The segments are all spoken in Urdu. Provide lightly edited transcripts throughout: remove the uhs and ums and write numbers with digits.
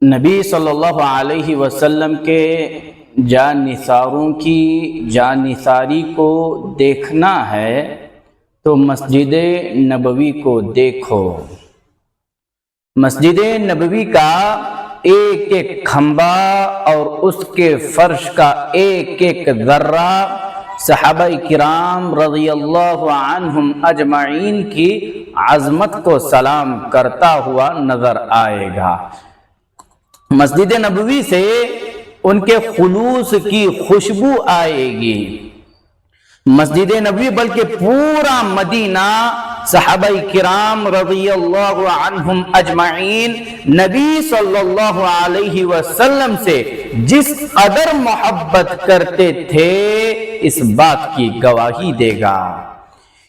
نبی صلی اللہ علیہ وسلم کے جانثاروں کی جانثاری کو دیکھنا ہے تو مسجد نبوی کو دیکھو۔ مسجد نبوی کا ایک ایک کھمبا اور اس کے فرش کا ایک ایک ذرہ صحابہ کرام رضی اللہ عنہم اجمعین کی عظمت کو سلام کرتا ہوا نظر آئے گا۔ مسجد نبوی سے ان کے خلوص کی خوشبو آئے گی۔ مسجد نبوی بلکہ پورا مدینہ صحابہ کرام رضی اللہ عنہم اجمعین نبی صلی اللہ علیہ وسلم سے جس قدر محبت کرتے تھے اس بات کی گواہی دے گا۔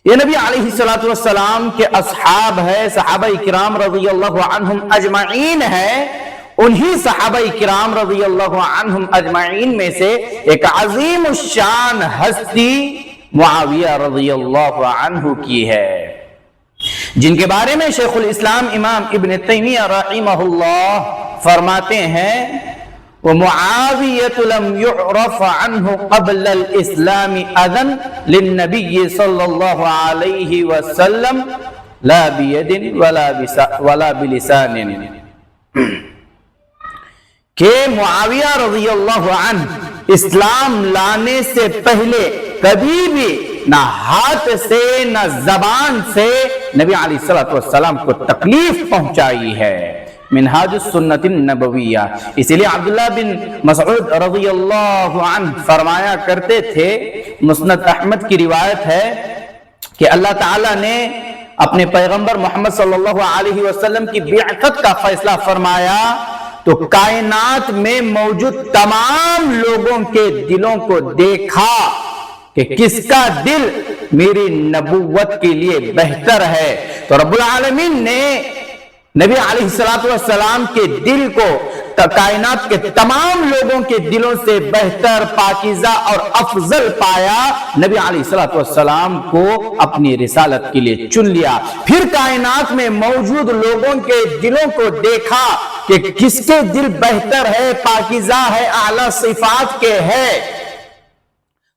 یہ نبی علیہ السلام کے اصحاب ہے، صحابہ کرام رضی اللہ عنہم اجمعین ہے۔ انہی صحابہ کرام رضی اللہ عنہم اجمعین میں سے ایک عظیم الشان ہستی معاویہ رضی اللہ عنہ کی ہے، جن کے بارے میں شیخ الاسلام امام ابن تیمیہ رحمہ اللہ فرماتے ہیں وَمُعَاوِيَةُ لَمْ يُعْرَفَ عَنْهُ قَبْلَ الْإِسْلَامِ أَذًا لِلنَّبِيِّ صلی اللہ علیہ وسلم لا بِيَدٍ ولا بِلِسَانٍ، کہ معاویہ رضی اللہ عنہ اسلام لانے سے پہلے کبھی بھی نہ ہاتھ سے نہ زبان سے نبی علیہ السلام کو تکلیف پہنچائی ہے۔ منہاج السنت النبویہ، اسی لیے عبداللہ بن مسعود رضی اللہ عنہ فرمایا کرتے تھے، مسند احمد کی روایت ہے کہ اللہ تعالیٰ نے اپنے پیغمبر محمد صلی اللہ علیہ وسلم کی بعثت کا فیصلہ فرمایا تو کائنات میں موجود تمام لوگوں کے دلوں کو دیکھا کہ کس کا دل میری نبوت کے لیے بہتر ہے، تو رب العالمین نے نبی علیہ السلام کے دل کو کائنات کے تمام لوگوں کے دلوں سے بہتر، پاکیزہ اور افضل پایا، نبی علیہ السلام کو اپنی رسالت کے لیے چن لیا۔ پھر کائنات میں موجود لوگوں کے دلوں کو دیکھا کہ کس کے دل بہتر ہے، پاکیزہ ہے، اعلیٰ صفات کے ہے،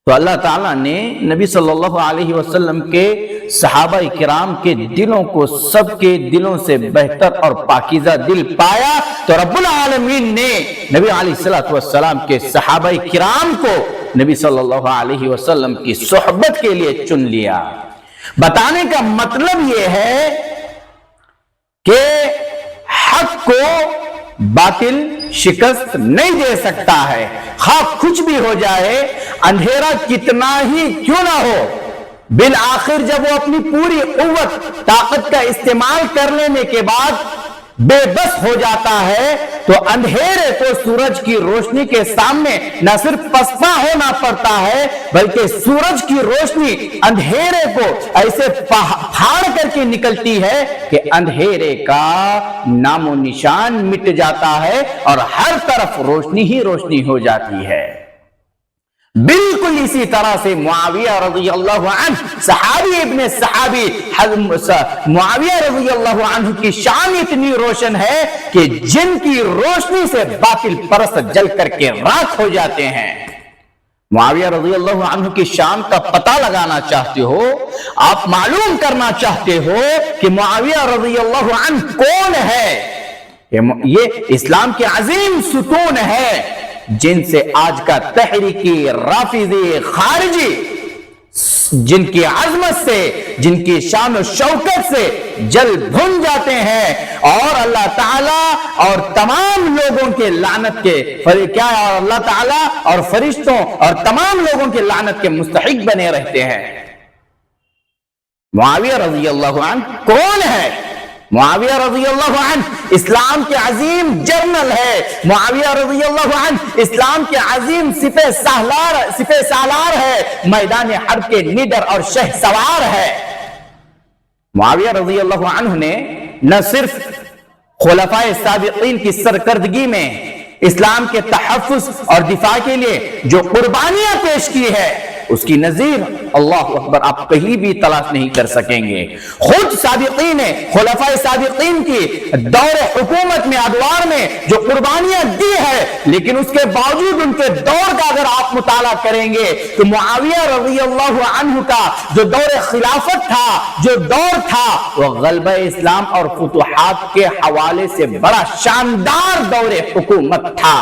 تو اللہ تعالیٰ نے نبی صلی اللہ علیہ وسلم کے صحابہ کرام کے دلوں کو سب کے دلوں سے بہتر اور پاکیزہ دل پایا، تو رب العالمین نے نبی علیہ السلام کے صحابہ کرام کو نبی صلی اللہ علیہ وسلم کی صحبت کے لیے چن لیا۔ بتانے کا مطلب یہ ہے کہ حق کو باطل شکست نہیں دے سکتا ہے، خواہ کچھ بھی ہو جائے، اندھیرا کتنا ہی کیوں نہ ہو، بالآخر جب وہ اپنی پوری قوت طاقت کا استعمال کر لینے کے بعد بے بس ہو جاتا ہے تو اندھیرے کو سورج کی روشنی کے سامنے نہ صرف پسپا ہونا پڑتا ہے بلکہ سورج کی روشنی اندھیرے کو ایسے پھاڑ کر کے نکلتی ہے کہ اندھیرے کا نام و نشان مٹ جاتا ہے اور ہر طرف روشنی ہی روشنی ہو جاتی ہے۔ بالکل اسی طرح سے معاویہ رضی اللہ عنہ صحابی ابن صحابی معاویہ رضی اللہ عنہ کی شان اتنی روشن ہے کہ جن کی روشنی سے باطل پرست جل کر کے راکھ ہو جاتے ہیں۔ معاویہ رضی اللہ عنہ کی شان کا پتہ لگانا چاہتے ہو، آپ معلوم کرنا چاہتے ہو کہ معاویہ رضی اللہ عنہ کون ہے، یہ اسلام کے عظیم ستون ہے جن سے آج کا تحریکی رافضی خارجی جن کی عظمت سے، جن کی شان و شوکت سے جل بھن جاتے ہیں، اور اللہ تعالیٰ اور تمام لوگوں کے لعنت کے اللہ تعالیٰ اور فرشتوں اور تمام لوگوں کے لعنت کے مستحق بنے رہتے ہیں۔ معاویہ رضی اللہ عنہ کون ہے؟ معاویہ رضی اللہ عنہ اسلام کے عظیم جنرل ہے، معاویہ رضی اللہ عنہ اسلام کے عظیم سپہ سالار ہے، میدان حرب کے نیڈر اور شہ سوار ہے۔ معاویہ رضی اللہ عنہ نے نہ صرف خلفائے سابقین کی سرکردگی میں اسلام کے تحفظ اور دفاع کے لیے جو قربانیاں پیش کی ہے، اس کی نظیر اللہ اکبر آپ کہیں بھی تلاش نہیں کر سکیں گے۔ خود سابقین خلفائے سابقین کی دور حکومت میں ادوار میں جو قربانیاں دی ہے، لیکن اس کے باوجود ان کے دور کا اگر آپ مطالعہ کریں گے تو معاویہ رضی اللہ عنہ کا جو دور خلافت تھا، جو دور تھا، وہ غلبہ اسلام اور فتوحات کے حوالے سے بڑا شاندار دور حکومت تھا۔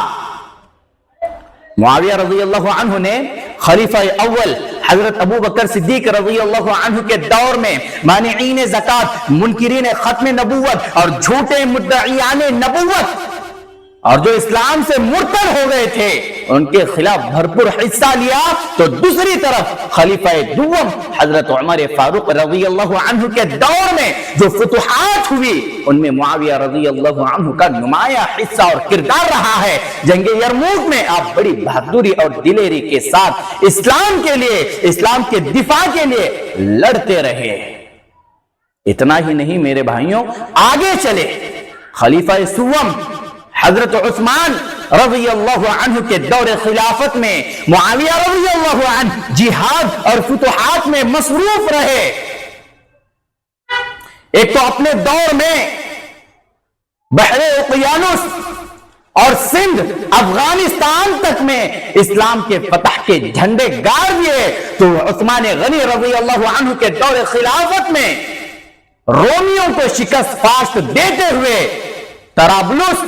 معاویہ رضی اللہ عنہ نے خلیفہ اول حضرت ابو بکر صدیق رضی اللہ عنہ کے دور میں مانعین زکوٰۃ، منکرین ختم نبوت اور جھوٹے مدعیان نبوت اور جو اسلام سے مرتد ہو گئے تھے ان کے خلاف بھرپور حصہ لیا، تو دوسری طرف خلیفہ دوم حضرت عمر فاروق رضی اللہ عنہ کے دور میں جو فتوحات ہوئی ان میں معاویہ رضی اللہ عنہ کا نمایاں حصہ اور کردار رہا ہے۔ جنگ یرموک میں آپ بڑی بہادری اور دلیری کے ساتھ اسلام کے لیے، اسلام کے دفاع کے لیے لڑتے رہے۔ اتنا ہی نہیں میرے بھائیوں، آگے چلے خلیفہ سوم حضرت عثمان رضی اللہ عنہ کے دور خلافت میں معاویہ رضی اللہ عنہ جہاد اور فتوحات میں مصروف رہے۔ ایک تو اپنے دور میں بحر اقیانوس اور سندھ افغانستان تک میں اسلام کے فتح کے جھنڈے گاڑ دیے، تو عثمان غنی رضی اللہ عنہ کے دور خلافت میں رومیوں کو شکست فاست دیتے ہوئے طرابلس،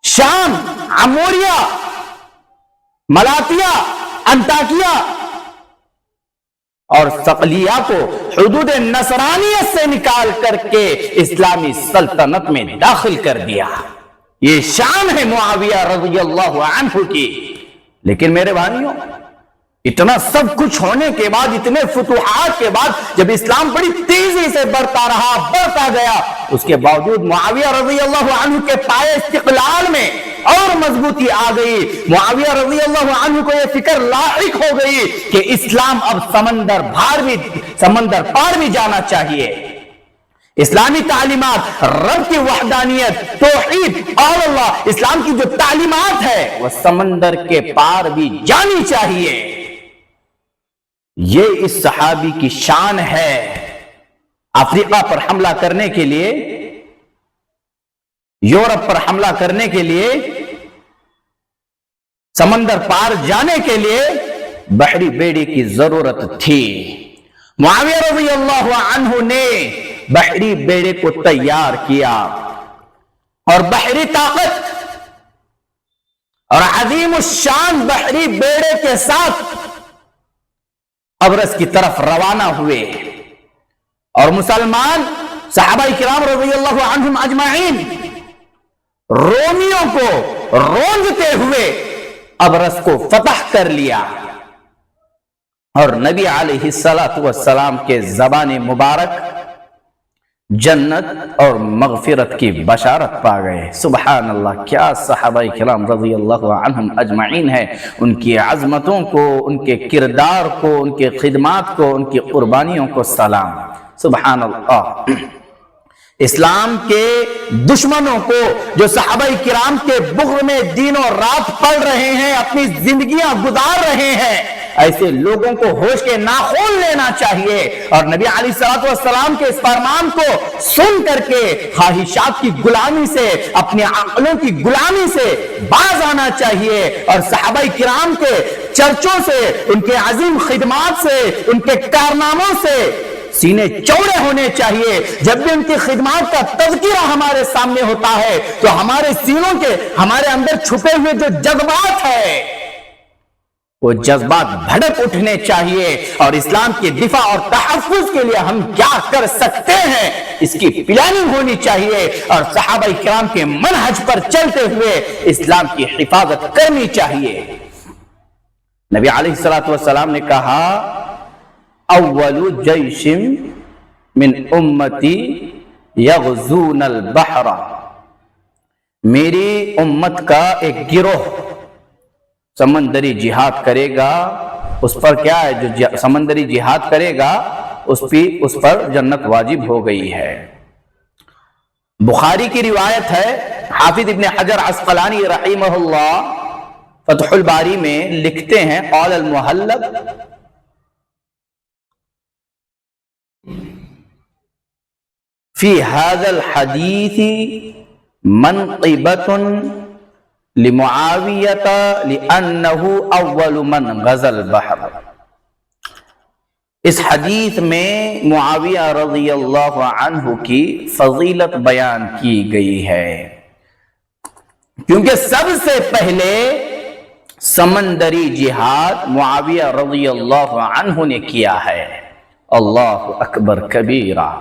شام، عموریہ، ملاتیا، انطاکیہ اور صقلیہ کو حدود نصرانیت سے نکال کر کے اسلامی سلطنت میں داخل کر دیا۔ یہ شان ہے معاویہ رضی اللہ عنہ کی۔ لیکن میرے بھائیوں، اتنا سب کچھ ہونے کے بعد، اتنے فتوحات کے بعد، جب اسلام بڑی تیزی سے بڑھتا رہا، بڑھتا گیا، اس کے باوجود معاویہ رضی اللہ عنہ کے پائے استقلال میں اور مضبوطی آ گئی۔ معاویہ رضی اللہ عنہ کو یہ فکر لاحق ہو گئی کہ اسلام اب سمندر پار بھی جانا چاہیے۔ اسلامی تعلیمات، رب کی وحدانیت، توحید اور اللہ، اسلام کی جو تعلیمات ہے وہ سمندر کے پار بھی جانی چاہیے۔ یہ اس صحابی کی شان ہے۔ افریقہ پر حملہ کرنے کے لیے، یورپ پر حملہ کرنے کے لیے، سمندر پار جانے کے لیے بحری بیڑی کی ضرورت تھی۔ معاویہ رضی اللہ عنہ نے بحری بیڑے کو تیار کیا اور بحری طاقت اور عظیم الشان بحری بیڑے کے ساتھ قبرص کی طرف روانہ ہوئے، اور مسلمان صحابہ کرام رضی اللہ عنہم اجمعین رومیوں کو رونگتے ہوئے قبرص کو فتح کر لیا، اور نبی علیہ السلام کے زبان مبارک جنت اور مغفرت کی بشارت پا گئے۔ سبحان اللہ، کیا صحابہ کرام رضی اللہ عنہم اجمعین ہے، ان کی عظمتوں کو، ان کے کردار کو، ان کے خدمات کو، ان کی قربانیوں کو سلام۔ سبحان اللہ۔ اسلام کے دشمنوں کو جو صحابہ کرام کے بغض میں دن و رات پڑ رہے ہیں، اپنی زندگیاں گزار رہے ہیں، ایسے لوگوں کو ہوش کے ناخن لینا چاہیے، اور نبی علیہ السلام کے اس فرمان کو سن کر کے خواہشات کی غلامی سے، اپنے عقلوں کی غلامی سے باز آنا چاہیے، اور صحابہ کرام کے چرچوں سے، ان کے عظیم خدمات سے، ان کے کارناموں سے سینے چوڑے ہونے چاہیے۔ جب بھی ان کی خدمات کا تذکرہ ہمارے سامنے ہوتا ہے تو ہمارے سینوں کے، ہمارے اندر چھپے ہوئے جو جذبات ہیں وہ جذبات بھڑک اٹھنے چاہیے، اور اسلام کے دفاع اور تحفظ کے لیے ہم کیا کر سکتے ہیں اس کی پلاننگ ہونی چاہیے، اور صحابہ کرام کے منہج پر چلتے ہوئے اسلام کی حفاظت کرنی چاہیے۔ نبی علیہ السلام نے کہا، اول جیش من امتی یغزون البحر، میری امت کا ایک گروہ سمندری جہاد کرے گا۔ اس پر کیا ہے؟ جو سمندری جہاد کرے گا اس پر جنت واجب ہو گئی ہے۔ بخاری کی روایت ہے، حافظ ابن حجر عسقلانی رحمہ اللہ فتح الباری میں لکھتے ہیں قال المحلب فی هذا الحدیث منقبۃ لمعاویۃ لأنہ اول من غزا البحر. اس حدیث میں معاویہ رضی اللہ عنہ کی فضیلت بیان کی گئی ہے کیونکہ سب سے پہلے سمندری جہاد معاویہ رضی اللہ عنہ نے کیا ہے. اللہ اکبر کبیرہ.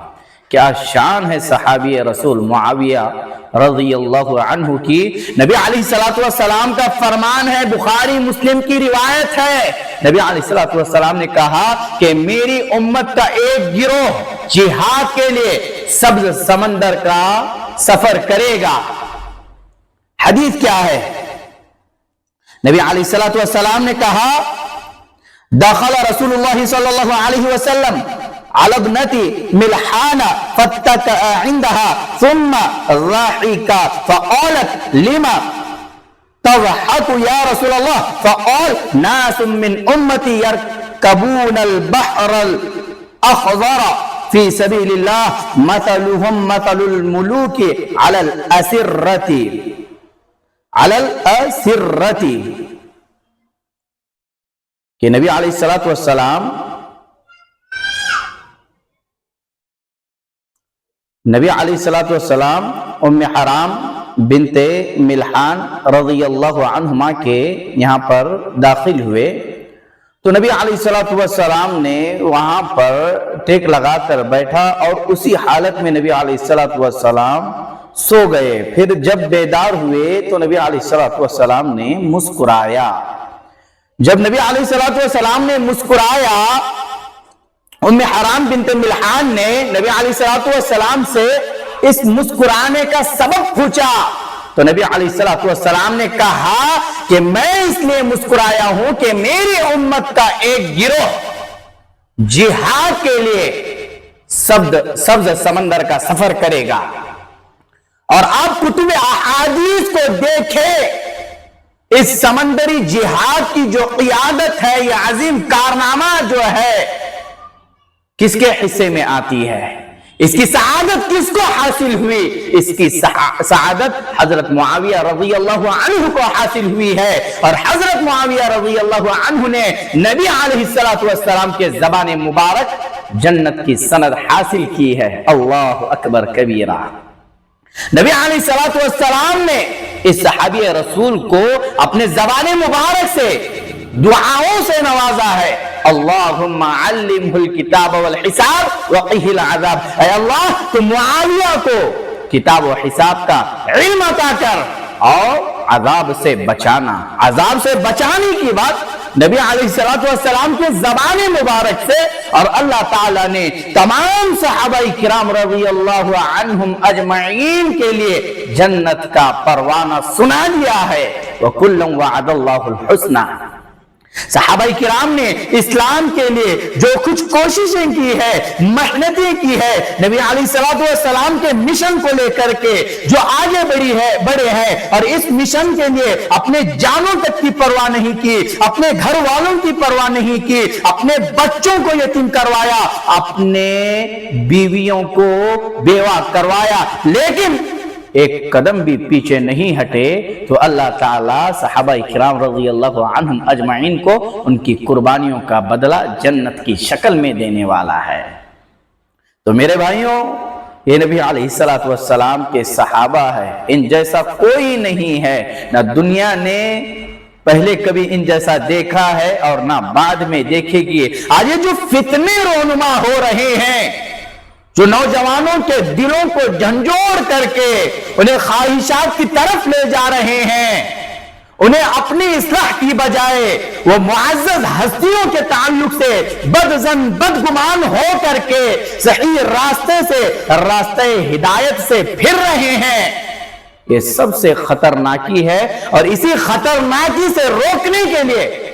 کیا شان ہے صحابی رسول معاویہ رضی اللہ عنہ کی. نبی علیہ الصلوۃ والسلام کا فرمان ہے، بخاری مسلم کی روایت ہے، نبی علیہ الصلوۃ والسلام نے کہا کہ میری امت کا ایک گروہ جہاد کے لیے سبز سمندر کا سفر کرے گا. حدیث کیا ہے؟ نبی علیہ الصلوۃ والسلام نے کہا دخل رسول اللہ صلی اللہ علیہ وسلم على ابنة ملحان فاتكأ عندها ثم ضحك فقالت لما تضحك يا رسول الله؟ فقال ناس من أمتي يركبون البحر الأخضر في سبيل الله مثلهم مثل الملوك على الأسرة کہ نبی علیہ الصلوۃ والسلام ام حرام بنت ملحان رضی اللہ عنہما کے یہاں پر داخل ہوئے تو نبی علیہ الصلوۃ والسلام نے وہاں پر ٹیک لگا کر بیٹھا اور اسی حالت میں نبی علیہ الصلوۃ والسلام سو گئے. پھر جب بیدار ہوئے تو نبی علیہ الصلوۃ والسلام نے مسکرایا. جب نبی علیہ الصلوۃ والسلام نے مسکرایا ام حرام بنت ملحان نے نبی علیہ الصلوۃ والسلام سے اس مسکرانے کا سبب پوچھا تو نبی علیہ الصلوۃ والسلام نے کہا کہ میں اس لیے مسکرایا ہوں کہ میری امت کا ایک گروہ جہاد کے لیے سبز سمندر کا سفر کرے گا. اور آپ کتب احادیث کو دیکھیں، اس سمندری جہاد کی جو قیادت ہے، یہ عظیم کارنامہ جو ہے، کس کے حصے میں آتی ہے؟ اس کی سعادت کس کو حاصل ہوئی؟ اس کی سعادت حضرت معاویہ رضی اللہ عنہ کو حاصل ہوئی ہے. اور حضرت معاویہ رضی اللہ عنہ نے نبی علیہ الصلوۃ والسلام کے زبان مبارک جنت کی سند حاصل کی ہے. اللہ اکبر کبیرہ. نبی علیہ الصلوۃ والسلام نے اس صحابی رسول کو اپنے زبان مبارک سے دعاؤں سے نوازا ہے. اللہم علمہ الکتاب والحساب وقہ العذاب. اے اللہ تو معاویہ کو کتاب و حساب کا علم عطا کر اور عذاب سے بچانا. عذاب سے بچانے کی بات نبی علیہ الصلوۃ والسلام کے زبان مبارک سے اور اللہ تعالیٰ نے تمام صحابہ کرام رضی اللہ عنہم اجمعین کے لیے جنت کا پروانہ سنا دیا ہے. وَكُلًّا وَعَدَ اللَّهُ الْحُسْنَى. صحابہ کرام نے اسلام کے لیے جو کچھ کوششیں کی ہے، محنتیں کی ہے، نبی علیہ الصلوۃ والسلام کے مشن کو لے کر کے جو آگے بڑھے ہیں اور اس مشن کے لیے اپنے جانوں تک کی پرواہ نہیں کی، اپنے گھر والوں کی پرواہ نہیں کی، اپنے بچوں کو یتیم کروایا، اپنے بیویوں کو بیوہ کروایا، لیکن ایک قدم بھی پیچھے نہیں ہٹے تو اللہ تعالیٰ صحابہ کرام رضی اللہ عنہم اجمعین کو ان کی قربانیوں کا بدلہ جنت کی شکل میں دینے والا ہے. تو میرے بھائیوں، یہ نبی علیہ الصلوۃ والسلام کے صحابہ ہے، ان جیسا کوئی نہیں ہے. نہ دنیا نے پہلے کبھی ان جیسا دیکھا ہے اور نہ بعد میں دیکھے گی. آج یہ جو فتنے رونما ہو رہے ہیں، جو نوجوانوں کے دلوں کو جھنجھوڑ کر کے انہیں خواہشات کی طرف لے جا رہے ہیں، انہیں اپنی اصلاح کی بجائے وہ معزز ہستیوں کے تعلق سے بدظن بدگمان ہو کر کے صحیح راستے سے راستہ ہدایت سے پھر رہے ہیں، یہ سب سے خطرناکی ہے. اور اسی خطرناکی سے روکنے کے لیے